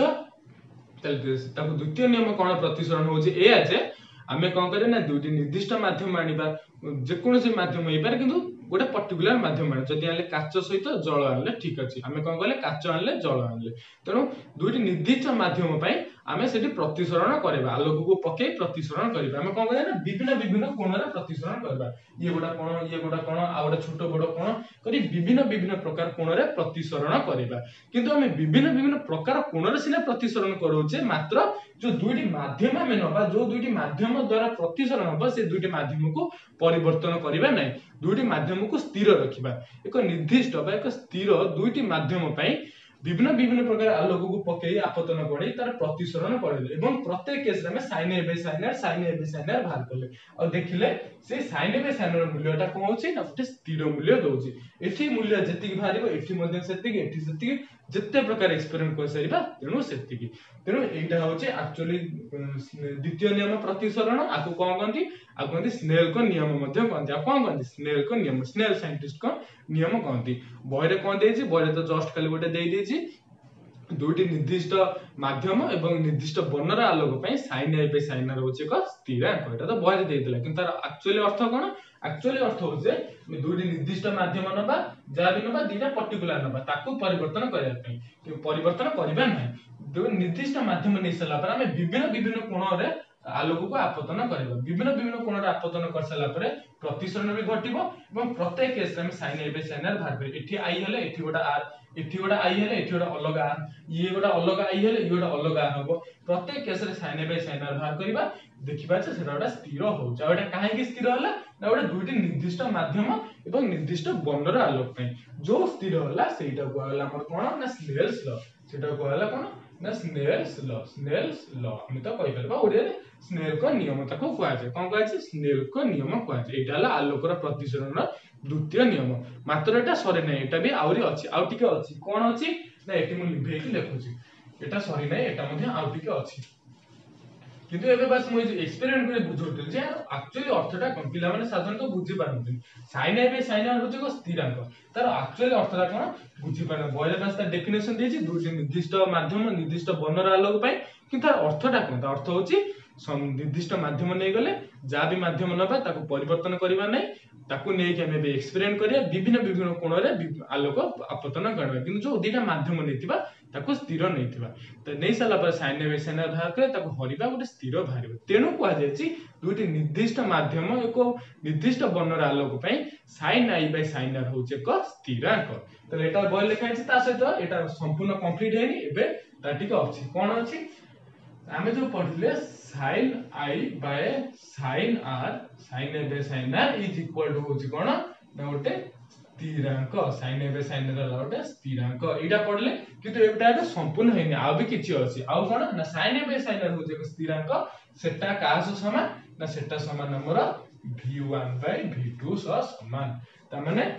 तले ताको द्वितीय नियम कोन प्रतिसरण होची ए आ जे आमे कोन करे ना दुटी निर्दिष्ट माध्यम आनिबा जे कोनोसी माध्यम होई पारे किंतु गोटे पर्टिकुलर माध्यम आने जदि आले काच सहित जल आनले ठीक अछि आमे कोन कहले काच आनले जल आनले तनो दुटी निर्दिष्ट माध्यम पई आमे सेठी प्रतिसरण करबा आलोक को पके प्रतिसरण करबा आमे कोन कहले ना विभिन्न विभिन्न कोण रे प्रतिसरण करबा ये गोटा कोण आ गोटा छोट बड़ कोण करी विभिन्न विभिन्न प्रकार कोण रे प्रतिसरण करबा किंतु आमे विभिन्न विभिन्न प्रकार कोण रे सिने प्रतिसरण करूचे मात्र जो दुईटी माध्यम आमे नबा जो दुईटी माध्यम द्वारा प्रतिसरण होबा से दुईटी माध्यम को परिवर्तन करबा नै दुईटी माध्यम को स्थिर रखिबा एक निर्दिष्ट बा एक स्थिर दुईटी माध्यम पई विभिन्न विभिन्न प्रकार आलोक को पकई आपतन पड़े तार प्रतिसरण करले एवं प्रत्येक केस रे में साइन ए बाय साइन बाहर करले और देखिले से साइन बाय साइन मूल्यटा कोन होची ना गोटे स्थिर मूल्य दोची एठी मूल्य जति भारिबो एठी मध्ये सेति एठी सेति जत्ते प्रकार एक्सपेरिमेंट कर सरिबा तेनु सेति तेनु एटा होची एक्चुअली द्वितीय नियम प्रतिसरण आकु कोन कहंती आकु कहंती स्नेल को नियम मध्ये कहंती आ कोन कहंती स्नेल को नियम स्नेल साइंटिस्ट को नियम कहंती बयरे कोन देछि बयरे तो जस्ट खाली गोटे देइ देछि दुईटी निर्दिष्ट माध्यम एवं निर्दिष्ट वर्णर आलोक पई sine A by sine R होची एक स्थिरांक एटा तो बयरे देइतला किंतु तार एक्चुअली अर्थ कोन एक्चुअली अर्थ हो जे दुईटी निर्दिष्ट माध्यम नबा जा भी नबा दीटा पर्टिकुलर नबा ताकू परिवर्तन करिया पई परिवर्तन करबा नै दो निर्दिष्ट माध्यम नै सला पर हमें विभिन्न विभिन्न कोण रे आलोक को आपतन करबा विभिन्न विभिन्न कोण रे आपतन कर सला पर प्रतिसरण भी घटिबो एवं प्रत्येक केस रे हम sine A by sine R भाग करी एठी आई हले एठी गोटा आर एठी गोटा आई हले एठी गोटा अलग आर ये गोटा अलग आई हले ये गोटा अलग आर हबो प्रत्येक केस रे sine A by sine R भाग करबा देखिबा जे सेटा गोटा स्थिर हो जा गोटा काहे कि स्थिर होला ना गोटा दुईटी निर्दिष्ट माध्यम एवं निर्दिष्ट वर्णर आलोक पई जो स्थिर होला सेटा कहला हमर कोन ना स्नेल्स लॉ सेटा कहला कोन ना स्नेल्स लॉ हम तो कहि परबा ओडिया रे स्नेल को नियम ताको कहै छै कोन कहै छै स्नेल को नियम कहै छै एटा ला आलोकर प्रतिसरण द्वितीय नियम मात्र एटा सरे नै एटा भी आउरी अछि आउ टिके अछि कोन अछि ना एटी मु लिभे कि लेखुछि एटा सरी नै एटा मध्ये आउ टिके अछि किंतु एबे बस मुझे एक्सपेरिमेंट करे बुझौतल जे एक्चुअली अर्थटा कोन पिला माने साधारणतः बुझी पारंती sine A by sine are होचे को स्थिरांक तार एक्चुअली अर्थटा कोन बुझी पार बयले बस ता डेफिनेशन देछि दुटी निर्दिष्ट माध्यम निर्दिष्ट वर्णर आलोक पय किंतु तार अर्थटा कोन अर्थ होछि निर्दिष्ट माध्यम नै गले जा भी माध्यम नबा ताको परिवर्तन करबा नै ताको नै कि हमें एक्सपेरिमेंट करिया विभिन्न विभिन्न कोण रे आलोक आपतन करबा किंतु जो दुटा माध्यम नैतिबा ताको स्थिर नैतिबा त नै साला पर sine A by sine R बाहर करे ताको हरिबा गोटे स्थिर बाहरिबो तेनु को जायछि दुटी निर्दिष्ट माध्यम एको निर्दिष्ट वर्णर आलोक पय sine I by sine are होचे एक स्थिरांक त एटा बय लिखा अछि ता सहित एटा संपूर्ण कंप्लीट हेनी एबे ता टिक अछि कोन अछि आमे जो पढिले sin i by sin r sin a by sin r is equal to होची कोन ना गोटे स्थिरांक sin a by sin r गोटे स्थिरांक एटा पढले किंतु एटा संपूर्ण हेनी आ भी किछि अछि आ कोन ना sin a by sin r होची एक स्थिरांक सेटा कास समान ना सेटा समान हमर v1 by v2 समान त माने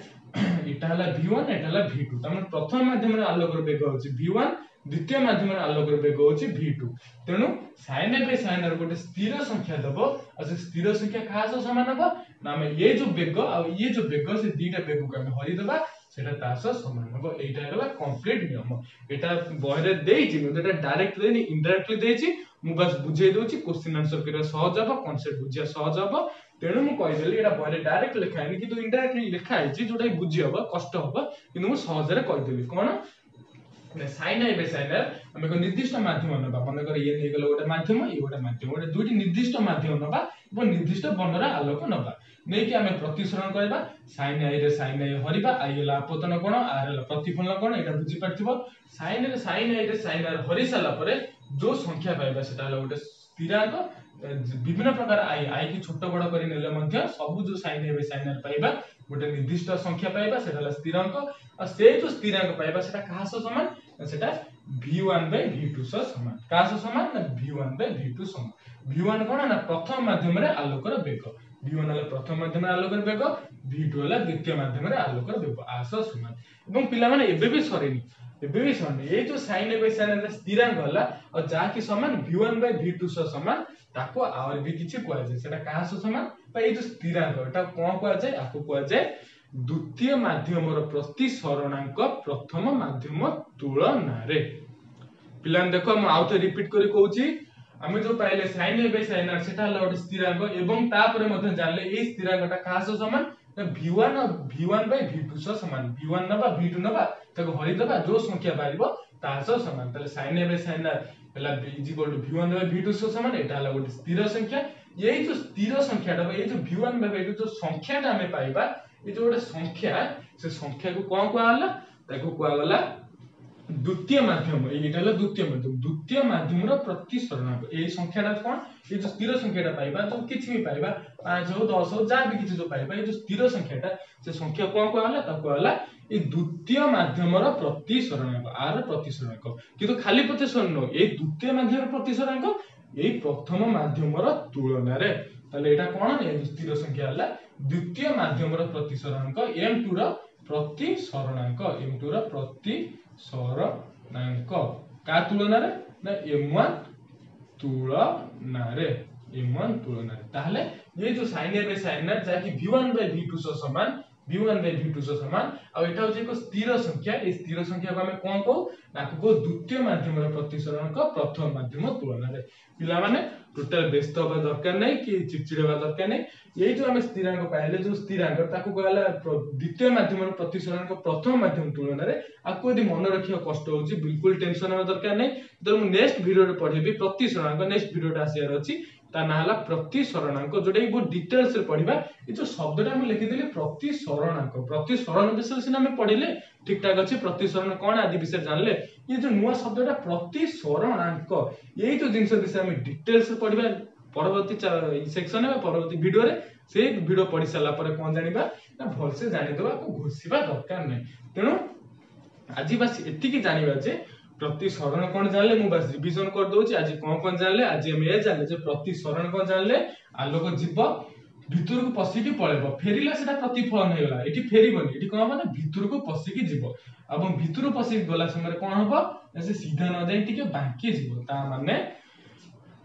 एटा हला v1 एटा हला v2 त माने प्रथम माध्यम रे आलोक रो वेग होची v1 द्वितीय माध्यम रे आलोक रो वेग होची v2 तेनु sin a by sin r गोटे स्थिर संख्या दबो आ से स्थिर संख्या कास समान हबो ना हम ये जो वेग आ ये जो वेग से दीटा वेग को हम हरि देबा सेटा तास समान हबो एटा हला कंप्लीट नियम एटा बहरे देइछि एटा डायरेक्ट देनी इनडायरेक्टली देइछि मु बस बुझे दोछि क्वेश्चन आंसर करे सहज हबो कांसेप्ट बुझिया सहज हबो तेनु मु कहि देली एटा बहरे डायरेक्ट लिखाइनी किंतु इनडायरेक्टली लिखा आइछि जोटा बुझि हबो कष्ट हबो किंतु मु सहज रे कहि देली कोन sin a by sin r हम एक निर्दिष्ट माध्यम नबा मन कर ये नै गेलो गोटे माध्यम ये गोटे माध्यम गोटे दुटी निर्दिष्ट माध्यम नबा एवं निर्दिष्ट वर्णर आलोक नबा नै कि हमें प्रतिसरण करबा sin a रे sin a हरिबा i हला अपतन कोण r हला प्रतिफलन कोण एटा बुझि परथिबो sin a रे sin r हरि साला परे जो संख्या पाइबा सेटा हला गोटे स्थिरांक विभिन्न प्रकार i की छोट बड़ करि नेले मध्ये सब जो sin a by sin r पाइबा गोटे निर्दिष्ट संख्या पाइबा सेटा हला स्थिरांक आ से जो स्थिरांक पाइबा सेटा काहा समान सेटा v1 by v2 समान काहा समान ना v1 by v2 समान v1 कोन ना प्रथम माध्यम रे आलोकर वेग v1 हला प्रथम माध्यम रे आलोकर वेग v2 हला द्वितीय माध्यम रे आलोकर वेग आस समान एवं पिला माने एबे भी सरेनी ए जो sin a by sin r स्थिरांक हला और जा कि समान v1 by v2 समान ताको और भी किछि कोआ जाय सेटा काहा समान बा ए जो स्थिरांक एटा कोन कोआ जाय आको कोआ जाय द्वितीय माध्यम प्रतिसरणांक प्रथम माध्यम तुलना रे पिलान देखो हम आउथे रिपीट करी कहूची हमें जो पाइले sin a by sin r सेटा हला ओटे स्थिरांक एवं तापरे मध्ये जानले ए स्थिरांकटा काहा समान v1 by v2 समान v1 नबा v2 नबा ताको हरि दबा जो संख्या बारिबो तास समान तले sin a by sin r हला v1 by v2 समान एटा हला ओटे स्थिर संख्या ये जो स्थिर संख्याटा ये जो v1 by v2 जो संख्याटा हमें पाइबा ये जो गोटे संख्या से संख्या को कोन को आला ताको को आगला द्वितीय माध्यम एटा हला द्वितीय माध्यम रो प्रतिसरणांक ए संख्याटा कोन ये जो स्थिर संख्याटा पाइबा जो किछि भी पाइबा 5 हो 10 हो जा भी किछि जो पाइबा ये जो स्थिर संख्याटा से संख्या कोन को आला ताको आला ए द्वितीय माध्यम रो प्रतिसरणांक आर प्रतिसरणांक किंतु खाली प्रतिसरण न ए द्वितीय माध्यम रो प्रतिसरणांक ए प्रथम माध्यम रो तुलना रे ताले एटा कोन ए स्थिर संख्या हला द्वितीय माध्यम रो प्रतिसरणांक m2 रो प्रतिसरणांक m2 रो प्रतिसरणांक का तुलना रे ना m1 तुलना रे ताहले ये जो sin a by sin r जा कि v1 by v2 समान v1 by v2 समान आ एटा होचे को स्थिर संख्या ए स्थिर संख्या को हमें कोन को नाको को द्वितीय माध्यम रो प्रतिसरणांक प्रथम माध्यम तुलना रे पिला माने टोटल व्यस्त होबा दरकार नै कि चिड़चिड़ होबा दरकार नै ये जो हम स्थिरांक पाइले जो स्थिरांक ताको कहला द्वितीय माध्यम रो प्रतिसरणांक प्रथम माध्यम तुलना रे आको यदि मन रखिया कष्ट होची बिल्कुल टेंशन होबा दरकार नै तो मु नेक्स्ट वीडियो रे पढेबी प्रतिसरणांक नेक्स्ट वीडियो टा शेयर अछि ता नाला प्रतिसरणांक जोडे बहुत डिटेल्स रे पढिबा ए जो शब्दटा हम लिखि देली प्रतिसरणांक प्रतिसरण विषय से हम पढिले ठीक ठाक अछि प्रतिसरण कोन आदि विषय जानले ये जो नुवा शब्दटा प्रतिसरणांक यही तो जिंस विषय हम डिटेल्स रे पढिबा परवर्ती सेक्शन में परवर्ती वीडियो रे से वीडियो पढि साला पर कोन जानिबा ना भल से जानि देबा को घोषिबा दरकार नै तेनु आजि बस एति की जानिबा जे प्रतिसरण कोन जानले मु बस रिवीजन कर दोछि आज कोन जानले आज हम ए जानले जे प्रतिसरण कोन जानले आलोक जीव भितर को पसी की पळेबो फेरिला सेटा प्रतिफलन हेला एठी फेरिबोनी एठी कोन माने भितर को पसी की जीव एवं भितर पसी गला समय कोन हबो से सीधा न जाई टिके बाकी जीव ता माने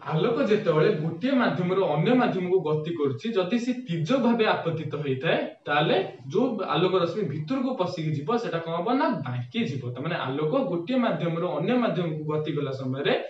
आलोक जेतेबेले गोटे माध्यम अन्य माध्यम को गति करुच्ची जदि से तीर्यक भाव आपतित होता है ताले जो आलोक रश्मि भितर को पशिकी जीव सेटा कौन हम ना बांकी जीव तमाने आलोक गोटे माध्यम अन्य माध्यम को गति कला समय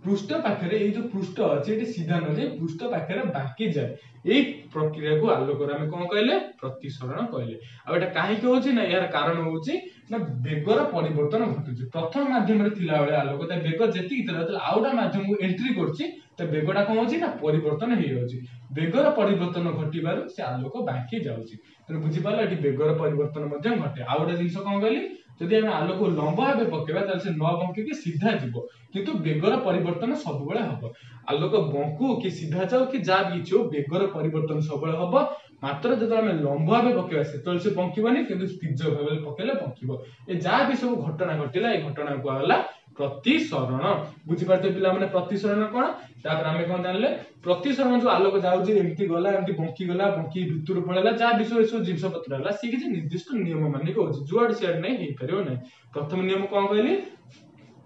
पृष्ठ पाखे जो पृष्ठ अच्छे सीधा न जाए पृष्ठ पाखे बांकी जाए यही प्रक्रिया को आलोक आम कौन कहले प्रतिसरण कहले आटा कहीं होची ना यार कारण होची ना बेगर परिवर्तन घटुची प्रथम माध्यम थिला बेले आलोक ता बेग जेति आउटा माध्यम को एंट्री करछि तो बेगटा कौन होची ना परिवर्तन हो जाउची बेगर परिवर्तन घटिबारु से आलोक बांकी जाउची तो बुझी पाला एटी बेगर परिवर्तन मध्य घटे आउटा जिंस कौन कहली जदि हम आलोक लंब भाव पकेबा ताले से न बंकी सीधा जीव किंतु बेगर परिवर्तन सब बेले हबो आलोक बंकु कि सीधा जाऊ कि जा भी छो बेगर परिवर्तन सब बेले हबो मात्र जदि हम लंब भाव पकेबा सेतल से बंकीबनी किंतु तीर्यक भाव पकेले बंकीबो ए जा भी सब घटना घटिला ए घटना को आला प्रतिसरण बुझी पारते पिला माने प्रतिसरण कोन तापर हमें कोन जानले प्रतिसरण जो आलोक जाउची एम्ति गला एम्ति बंकी भितर पळेला जा विषय सब जिंस पत्र हला सी कि निर्दिष्ट नियम माने को जुआड सेड नै हे परियो नै प्रथम नियम कोन कहली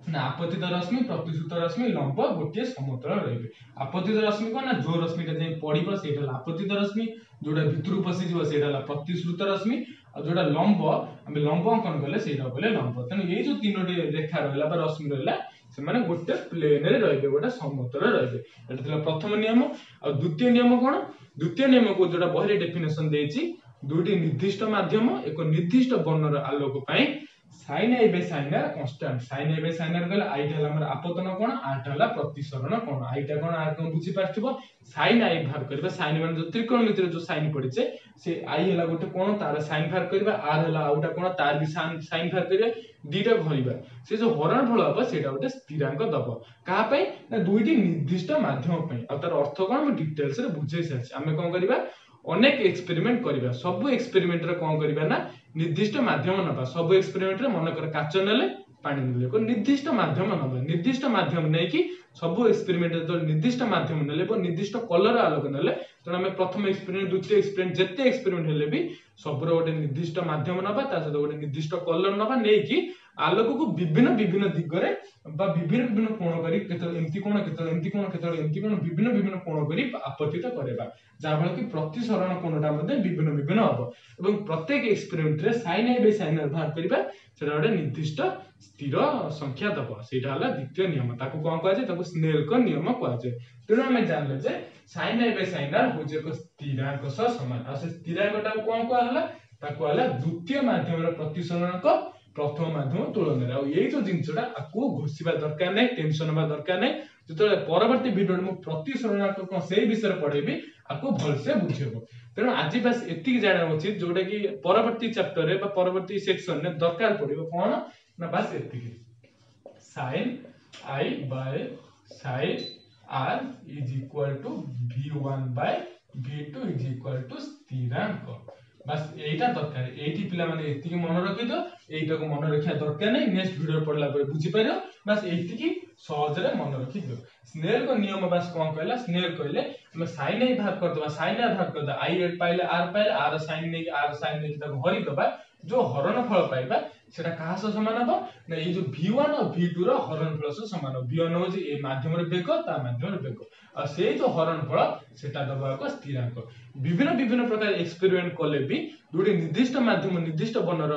ना आपतित रश्मि प्रतिश्रुत रश्मि लंब गोटे समतल रहिबे आपतित रश्मि कोन ना जो रश्मिटा जे पडिबो सेटा आपतित रश्मि जोडा भितर पसि जीव सेटा प्रतिश्रुत रश्मि और जोडा लंब हम लंब अंकन कले सेटा बोले लंब तने ये जो तीनोटी रेखा रहला बा रश्मि रहला से माने गोटे प्लेन रे रहिबे गोटे समतल रहिबे एटा थिला प्रथम नियम और द्वितीय नियम कोन द्वितीय नियम को जोडा बहरे डेफिनेशन देछि दुटी निर्दिष्ट माध्यम एक निर्दिष्ट वर्णर आलोक पई sin a by sin r constant sin a by sin r गला आइटा हला हमर आपतन कोन आटा हला प्रतिसरण कोन आइटा कोन आर कोन बुझी पाछिबो sin i भाग करबा sin माने जो त्रिकोणमिति जो sin पडिचे से i हला गोटे कोन तार sin भाग करबा r हला आउटा कोन तार भी sin भाग करबा दीटा भरिबा से जो हरण फल हबो सेटा गोटे स्थिरांक दबो का पई ना दुईटी निर्दिष्ट माध्यम पई आ तार अर्थ कोन हम डिटेल्स रे बुझै साछि हमें कोन करबा अनेक एक्सपेरिमेंट करबा सब एक्सपेरिमेंट रे कोन करबा ना निर्दिष्ट माध्यम नबा सब एक्सपेरिमेंट रे मन कर काच नेले पानी नेले को निर्दिष्ट माध्यम नबा निर्दिष्ट माध्यम नै कि सब एक्सपेरिमेंट जो निर्दिष्ट माध्यम नेले बो निर्दिष्ट कलर आलोक नेले त हम प्रथम एक्सपेरिमेंट द्वितीय एक्सपेरिमेंट जत्ते एक्सपेरिमेंट हेले भी सब रो गोटे निर्दिष्ट माध्यम नबा ता सहित गोटे निर्दिष्ट कलर नबा नै कि आलोक को विभिन्न विभिन्न दिगरे बा विभिन्न विभिन्न कोण करी केतल एम्ति कोण केतल एम्ति कोण केतल एम्ति कोण विभिन्न विभिन्न कोण करी आपतित करेबा जाबळ कि प्रतिसरण कोणटा मध्ये विभिन्न विभिन्न हबो एवं प्रत्येक एक्सपेरिमेंट रे sin a by sin r भाग करबा सेटा गोटे निर्दिष्ट स्थिर संख्या दबो सेटा हला द्वितीय नियम ताको कोन कहै छै ताको स्नेल को नियम कहै छै तेनो हम जानले जे sin a by sin r होजे को स्थिरांक सह समान आ से स्थिरांकटा कोन कहला ताको हला द्वितीय माध्यम रो प्रतिसरण को प्रथम माध्यम तुलन रे यही जो जिंसटा आपको घोषिबा दरकार नै टेंशन बा दरकार नै जतले परवर्ती वीडियो में प्रतिसरणात्मक कोन सेही विषय पढेबी आपको भल से बुझेबो तेनो आज बस एतिक जाना उचित जोडा कि परवर्ती चैप्टर रे बा परवर्ती सेक्शन रे दरकार पडिबो कोन ना बस एतिक sin i by sin r is equal to v1 by v2 is equal to स्थिरांक बस एटा दरकार एटी पिला माने एति की मन रखि दो एटा को मन रखिया दरकार नै नेक्स्ट वीडियो पढला पर बुझी पाइरो बस एति की सहज रे मन रखि दो स्नेल को नियम बस कोन कहला स्नेल कहले हम sin a भाग कर दबा sin a भाग कर द i पाइले r sin नै त हरि दबा जो हरण फल पाइबा सेटा कहा से समान हो ना ये जो v1 और v2 रो हरण फल से समान हो v1 हो जे ए माध्यम रे बेग ता माध्यम रे बेग और से जो हरण फल सेटा दबा को स्थिरांक विभिन्न विभिन्न प्रकार एक्सपेरिमेंट कले भी दुडी निर्दिष्ट माध्यम निर्दिष्ट वर्णर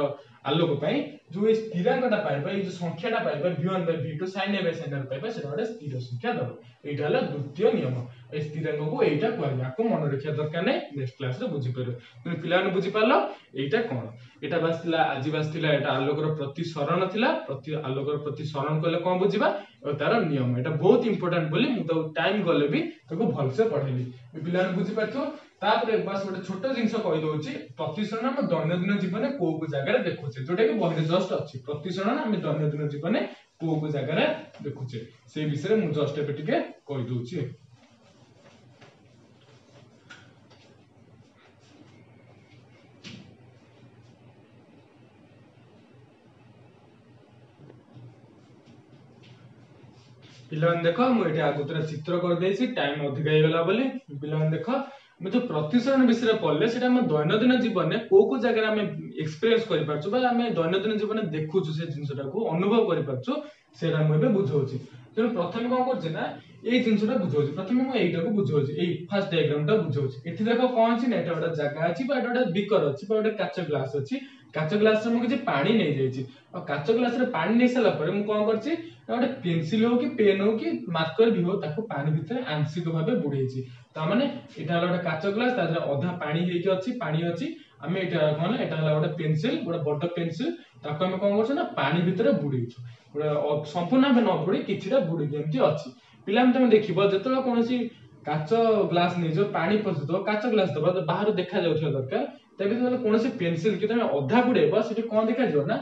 आलोक पई जो ए स्थिरांकटा पाइबा ये जो संख्याटा पाइबा v1 by v2 sin a by sin r पाइबा सेटा गोटे स्थिर संख्या दबो एटा हला द्वितीय नियम ए स्थिरांक को एटा कहबा को मन रखिया दरकार नै नेक्स्ट क्लास रे बुझी परु तुम पिला ने बुझी पालो एटा कोन एटा बासतिला आज बासतिला एटा आलोक रो प्रतिसरण थिला प्रति आलोक रो प्रतिसरण कले कोन बुझिबा और तार नियम एटा बहुत इंपोर्टेंट बोली मु तो टाइम गले भी ताको भल से पढेली पिला ने बुझी पाथो तापर बस गोटे छोट जिंस कहि दोछि प्रतिसरण हम दैनंदिन जीवन में को जगह रे देखुछे जोटा कि बहिरे जस्ट अछि प्रतिसरण हम दैनंदिन जीवन में को जगह रे देखुछे से विषय मु जस्ट एबे टिके कहि दोछि पिलान देखो मु एटा आगुतरा चित्र कर देछि टाइम अधिक हे गला बोली पिलान देखो मैं जो प्रतिसरण विषय पढ़ले सेटा हम दैनंदिन जीवन में को जगह आम एक्सपीरियंस कर पारछु बा आम दैनंदिन जीवन में देखुछु से जिनसटा को अनुभव कर पारछु सेटा मु एबे बुझौछि। तेणु प्रथम कोन करछि ना ए जिनसटा बुझौछि। प्रथम मु एटा को बुझौछि, ए फर्स्ट डायग्राम टा बुझौछि। एठी देखो कोन अछि ना एटा गोटा जगह अछि बा एटा गोटा बीकर अछि बा गोटा काच ग्लास अछि। काच ग्लास रे मु किछि पानी नै जाइछि आ काच ग्लास रे पानी नै सला परे मु कोन करछि ना गोटे पेंसिल हो कि पेन हो कि मार्कर भी हो ताको पानी भितर आंशिक भाबे बुडैछि। ता माने एटा हला गोटे काच ग्लास ता देहरे अधा पानी हेकि अछि, पानी अछि। आमे एटा कोन एटा हला गोटे पेंसिल, गोटे बड पेंसिल ताको आमे कोन करछु ना पानी भितर बुडैछु। गोटे संपूर्ण भाबे न बुडी किछिटा बुडी जेमति अछि। पिला हम तमे देखिबो जतलो कोनोसी काच ग्लास नै जो पानी पसितो काच ग्लास दबा बाहर देखा जाउथि दरकार तबे तो कोनोसी पेंसिल कि तमे अधा बुडेबो सेठी कोन देखा जो ना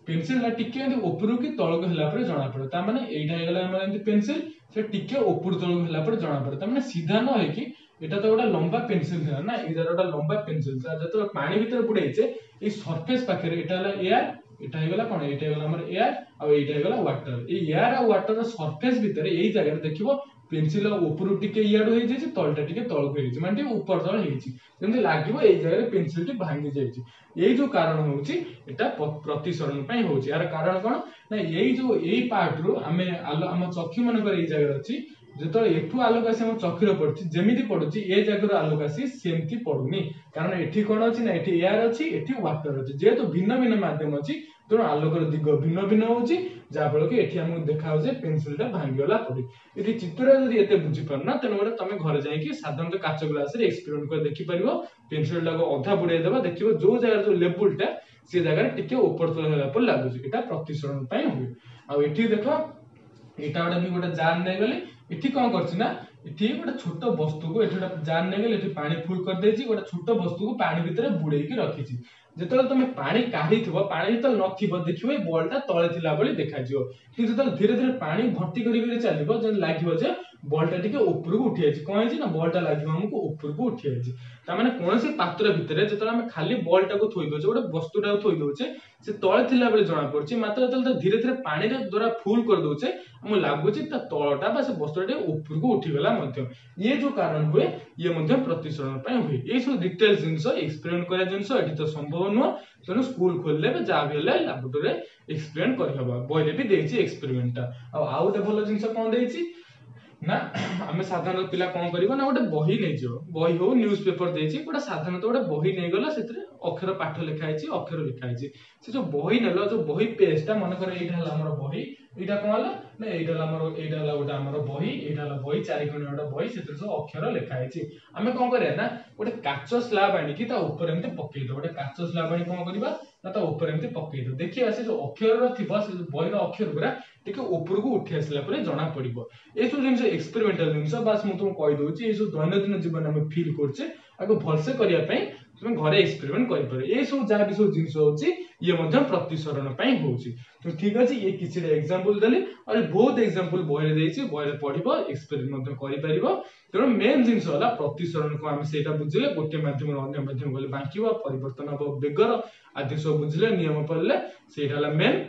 पेंसिल ला टिके एंती उपरु की तळक हला पर जणा पड़े। ता माने एटा हेगला हमर एंती पेंसिल से टिके ऊपर तळक हला पर जणा पड़े। ता माने सीधा न है कि एटा तो गोटा लंबा पेंसिल था ना, एटा गोटा लंबा पेंसिल था जतो पानी भीतर बुडेइचे ए सरफेस पाखरे एटा हला एयर, एटा हेगला कोन एटा हेगला हमर एयर आ एटा हेगला वाटर। ए एयर आ वाटर सरफेस भीतर एई जगह देखिबो पेंसिल ऊपर टिके इयाडो हे जेछि तळटा टिके तळक हे जेछि माने ऊपर तळ हेछि जेमति लागिवो एई जगह पेंसिल टी भांगी जेछि। एई जो कारण होउछि एटा प्रतिसरण पय होउछि। यार कारण कोन ना एई जो एई पार्ट रो हमें हम चक्षु मन कर एई जगह अछि जतो एठु आलोक आसी हम चक्षुर पड़छि जेमिति पडुछि ए जगह रो आलोक आसी सेमति पडुनी कारण एठी कोन अछि ना एठी एयर अछि एठी वाटर अछि जेहेतु भिन्न भिन्न माध्यम अछि तो आलोकर दिग भिन्न भिन्न होउछि जा फल कि एठी हम देखा हो जे पेंसिल टा भांगी गला पड़ी। एठी चित्र जदि एते बुझि परना तने गोटे तमे घर जाई कि साधारणतः काच ग्लास रे एक्सपेरिमेंट कर देखि परिबो। पेंसिल टा को अधा बुडे देबा देखिबो जो जगह जो लेवल टा से जगह टिके ऊपर तल होला पर लागुछि एटा प्रतिसरण पय होय। आ एठी देखो एटा गोटे भी गोटे जार नै गले एठी कोन करछि ना एठी गोटे छोट वस्तु को एठी गोटे जार नै गले एठी पानी फुल कर देछि गोटे छोट वस्तु को पानी भीतर बुडे के रखिछि। जेतले तमे पानी काढिथिबो पानी जेतले नथिबो देखिबो ए बॉल टा तळे थिला बळी देखा जिवो कि जेतले धीरे धीरे पानी भर्ती करि करि चलिबो जे लागिवो जे बॉल टा टिके ऊपर को उठी आछि कोन आछि ना बॉल टा लागिवो हमको ऊपर को उठी आछि। ता माने कोनोसी पात्र भितरे जेतले हम खाली बॉल टा को थोइ दोछे गोटे वस्तु टा को थोइ दोछे से तळे थिला बळी जणा पड़छि मात्र जेतले धीरे धीरे पानी रे द्वारा फुल कर दोछे हम लागुछि ता तळटा बा से वस्तु टा ऊपर को उठी गला मध्य ये जो कारण हुए ये मध्य प्रतिसरण पय हुए। ए सब डिटेल्स जिंस एक्सपेरिमेंट करा जिंस एठी तो संभव न तेणु स्कूल खोलले बे जा भी हेले लैबोरेटरी एक्सपेरिमेंट करि हबा बहिले भी देछि एक्सपेरिमेंट टा। आ गोटे भलो जिंस कोन देछि ना आमे साधारण पिला कोन करिवो ना गोटे बही नै जो बही हो न्यूज़ पेपर देछि गोटे साधारण तो गोटे बही नै गला सेतरे अक्षर पाठ लिखा हैछि अक्षर लिखा हैछि से जो बही नेलो जो बही पेज ता मन करे एटा हला हमर बही एटा कोन हला ना एटा हला गोटे हमर बही एटा हला बही चारि कोण गोटे बही सेतरे सब अक्षर लिखा हैछि। आमे कोन करिया ना गोटे काच स्लैब आनि कि ता ऊपर एमते पक्कै दो गोटे काच स्लैब आनि कोन करिबा ना ता ऊपर एमते पक्कै दो देखिबा से जो अक्षर रो थिबा से बही रो अक्षर गुरा टिके ऊपर को उठी आसला परे जणा पड़िबो। ए सब जिंस एक्सपेरिमेंटल जिंस बास मु तुम कहि दोछि ए सब दैनंदिन जीवन में फील करछे आको भलसे करिया पई तुम घरे एक्सपेरिमेंट करि पारे। ए सब जा भी सब जिंस होछि ये मध्य प्रतिसरण पई होछि। तो ठीक अछि ये किछिटा एग्जांपल देली और बहुत एग्जांपल बहिले देछि बहिले पढिबो एक्सपेरिमेंट मध्य करि परिबो। तेणु मेन जिंस होला प्रतिसरण को हम सेटा बुझिले गोटे माध्यम रो अन्य माध्यम गले बांकिबो परिवर्तन हो बेगर आदि सब बुझिले नियम पढले सेटा होला मेन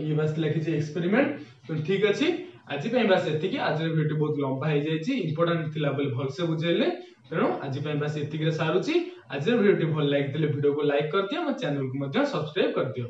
ये बस लिखि एक्सपेरिमेंट। तो ठीक अछि आज पे बस एतिकी आज वीडियो बहुत लंबा हो जाइछि इंपोर्टेंट थिला बोल भल से बुझेले तेणु आज पे बस एतिकी रे सारुछि। आज वीडियो भल लागितले वीडियो को लाइक कर दियो और चैनल को मध्य सब्सक्राइब कर दियो।